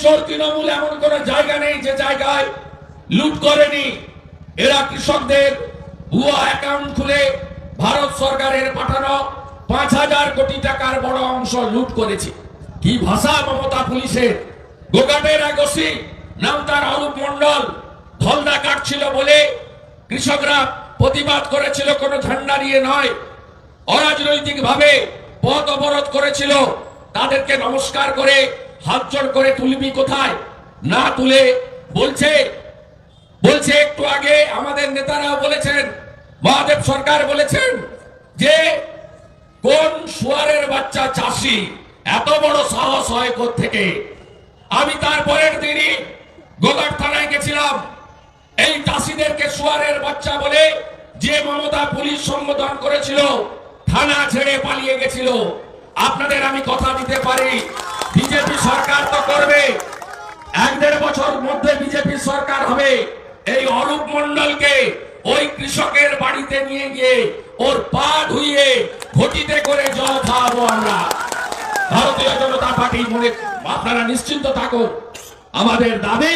চোর তৃণমূল এমন কোন জায়গা নেই যে জায়গায় লুট করেনি। এরা কৃষকদের ভুয়া অ্যাকাউন্ট খুলে ভারত সরকারের পাঠানো 5,000 কোটি টাকার বড় অংশ লুট করেছে। কি ভাষা মমতা পুলিশের! গোঘাটের আগসি নাম তার অরূপ মন্ডল ধলনা কাটছিল বলে কৃষকরা প্রতিবাদ করেছিল, কোনো ঝান্ডা নিয়ে নয়, অরাজনৈতিক ভাবে পথ অবরোধ করেছিল। তাদেরকে নমস্কার করে হাত জোড় করে তুলবি কোথায়? না তুলে বলছে একটু আগে আমাদের নেতারাও বলেছেন, মহাদেব সরকার বলেছেন যে কোন শুয়ারের বাচ্চা চাষি, এত বড় সাহস হয় কোত্থেকে? আমি তারপরের দিনই গোঘাট থানায় গেছিলাম। এই চাষিদেরকে শুয়ারের বাচ্চা বলে যে মমতা পুলিশ সম্বোধন করেছিল, থানা ছেড়ে পালিয়ে গেছিল। আপনাদের আমি কথা দিতে পারি, বিজেপি সরকার তো করবে, 1-1.5 বছর মধ্যে বিজেপি সরকার হবে। এই অরূপ মন্ডলকে ওই কৃষকের বাড়িতে নিয়ে গিয়ে ওর পা ধুইয়ে ঘটিতে করে জল খাওয়াবো আমরা। ভারতীয় জনতা পার্টি আপনারা নিশ্চিন্ত থাকুন। আমাদের দাবি,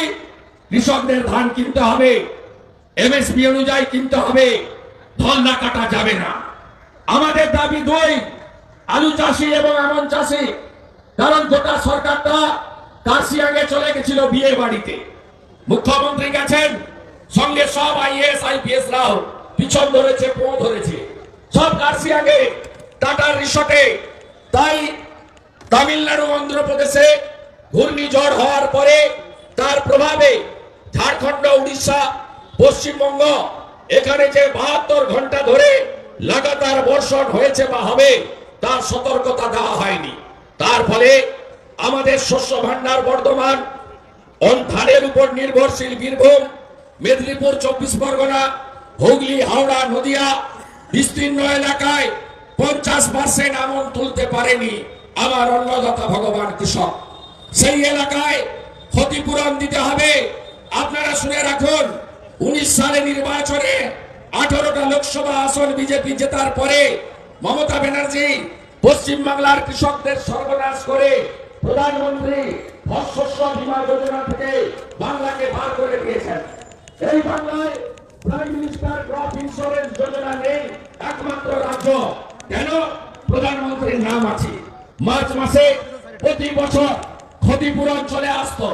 কৃষকদের ধান কিনতে হবে, এমএসপি অনুযায়ী কিনতে হবে, ধলনা কাটা যাবে না। আমাদের দাবি 2, আলু চাষি এবং আমন চাষি, কারণ গোটা সরকারটা কার্শিয়াঙ্গে চলে গেছিল বিয়ে বাড়িতে। মুখ্যমন্ত্রী গেছেন, সঙ্গে সব আইএস আইপিএস রাও পিছন ধরেছে, পো ধরেছে, সব কার্শিয়াঙ্গে টাটার রিসোর্টে। তাই তামিলনাড়ু, অন্ধ্রপ্রদেশে ঘূর্ণিঝড় হওয়ার পরে তার প্রভাবে ঝাড়খণ্ড, উড়িষ্যা, পশ্চিমবঙ্গ, এখানে যে 72 ঘন্টা ধরে লাগাতার বর্ষণ হয়েছে বা হবে, তার সতর্কতা দেওয়া হয়নি। তার ফলে আমাদের শস্য ভান্ডার বর্ধমান, ধানের উপর নির্ভরশীল বীরভূম, মেদিনীপুর, 24 পরগনা, হুগলি, হাওড়া, নদিয়া বিস্তীর্ণ এলাকায় 50% আমন তুলতে পারেনি আমার অন্নদাতা ভগবান কৃষক। সেই এলাকায় ক্ষতিপূরণ দিতে হবে। আপনারা শুনে রাখুন, 19 সালে নির্বাচনে 18টা লোকসভা আসন বিজেপি জেতার পরে মমতা ব্যানার্জি পশ্চিমবাংলার কৃষকদের সর্বনাশ করে প্রধানমন্ত্রী শস্য বীমা যোজনা থেকে বাংলাকে বার করে দিয়েছেন। এই বাংলায় প্রাইম মিনিস্টার ক্রপ ইন্স্যুরেন্স যোজনা নেই, একমাত্র রাজ্য। কেন? প্রধানমন্ত্রীর নাম আছে। মার্চ মাসে প্রতি বছর ক্ষতিপূরণ চলে আসতো,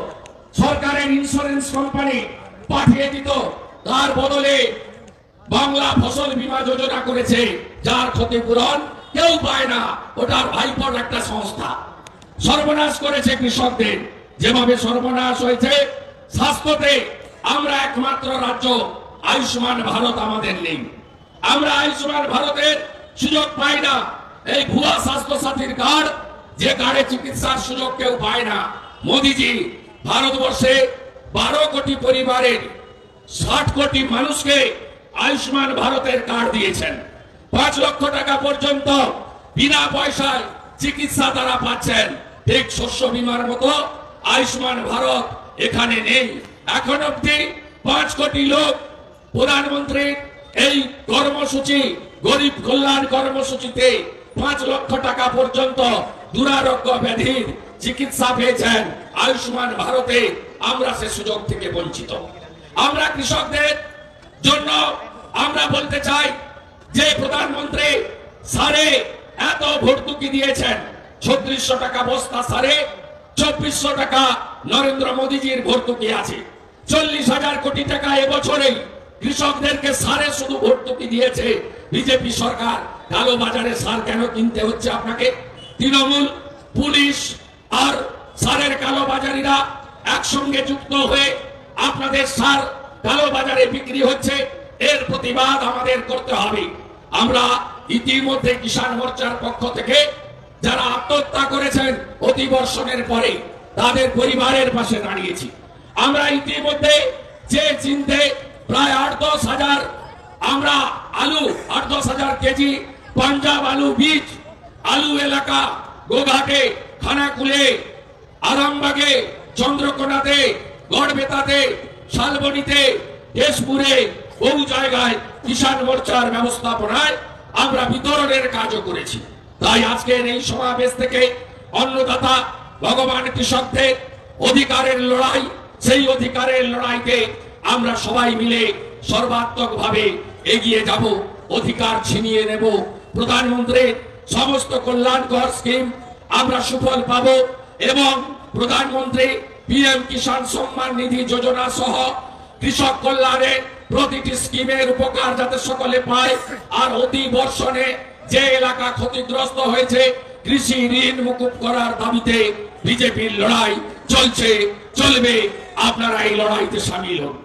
সরকারের ইন্স্যুরেন্স কোম্পানি পাঠিয়ে দিত, তার বদলে বাংলা ফসল বীমা যোজনা করেছে, যার ক্ষতিপূরণ কেউ পায় না, ওটার ভাইপোর একটা সংস্থা। সর্বনাশ করেছে কৃষকদের। যেভাবে সর্বনাশ হয়েছে স্বাস্থ্যতে, আমরা একমাত্র রাজ্য, আয়ুষ্মান ভারত আমাদের নেই। আমরা আয়ুষ্মান ভারতের সুযোগ পাই না। এই ভুয়া স্বাস্থ্য সাথীর কার্ড, যে কার্ডে চিকিৎসার সুযোগ কেউ পায় না। মোদিজি ভারতবর্ষে 12 কোটি পরিবারের 60 কোটি মানুষকে আয়ুষ্মান ভারতের কার্ড দিয়েছেন। 5 লক্ষ টাকা পর্যন্ত বিনা পয়সায় চিকিৎসা তারা পাচ্ছেন। ঠিক শস্য বীমার মতো আয়ুষ্মান ভারত এখানে নেই। এখন অব্দি 5 কোটি লোক প্রধানমন্ত্রীর এই কর্মসূচি, গরিব কল্যাণ কর্মসূচিতে 5 লক্ষ টাকা পর্যন্ত দুরারোগ্য ব্যাধির চিকিৎসা পেয়েছেন আয়ুষ্মান ভারতে। আমরা সে সুযোগ থেকে বঞ্চিত। আমরা কৃষকদের জন্য আমরা বলতে চাই যে প্রধানমন্ত্রী সারে এত ভর্তুকি দিয়েছেন, 3600 টাকা বস্তা সারে, 2400 টাকা নরেন্দ্র মোদীজির ভর্তুকি আছে। 40,000 কোটি টাকা এবছরে কৃষকদেরকে সারে শুধু ভর্তুকি দিয়েছে বিজেপি সরকার। কালো বাজারে সার কেন কিনতে হচ্ছে আপনাকে? তৃণমূল, পুলিশ আর সারের কালো বাজারিরা একসঙ্গে যুক্ত হয়ে আপনাদের সার কালো বাজারে বিক্রি হচ্ছে। এর প্রতিবাদ আমাদের করতে হবে। আমরা ইতিমধ্যে কিষাণ মোর্চার পক্ষ থেকে যারা আত্মহত্যা করেছেন অতিবর্ষণের পরে, তাদের পরিবারের পাশে দাঁড়িয়েছি। আমরা ইতিমধ্যে যে চিনতে প্রায় 8-10 হাজার আমরা আলু 8-10 হাজার কেজি পাঞ্জাব আলু বীজ, আলু এলাকা গোঘাটে, খানাকুলে, আরামবাগে, চন্দ্রকোনাতে, গড়বেতাতে, শালবনীতে, কেশপুরে বহু জায়গায় কিষাণ মোর্চার ব্যবস্থাপনায় আমরা বিতরণের কাজও করেছি। তাই আজকের এই সমাবেশ থেকে অন্নদাতা ভগবান কৃষকদের অধিকারের লড়াই, সেই অধিকারের লড়াইতে আমরা সবাই মিলে সর্বাত্মকভাবে এগিয়ে যাব, অধিকার ছিনিয়ে নেব। প্রধানমন্ত্রীর সমস্ত কল্যাণকর স্কিম আমরা সুফল পাব এবং প্রধানমন্ত্রী পিএম কিষাণ সম্মান নিধি যোজনা সহ কৃষক কল্যাণে প্রতিটি স্কিমের উপকার যাতে সকলে পায়। আর অতি বর্ষণে যে এলাকা ক্ষতিগ্রস্ত হয়েছে কৃষি ঋণ মুকুব করার দাবিতে বিজেপির লড়াই চলছে, চলবে। আপনারা এই লড়াইতে সামিল হন।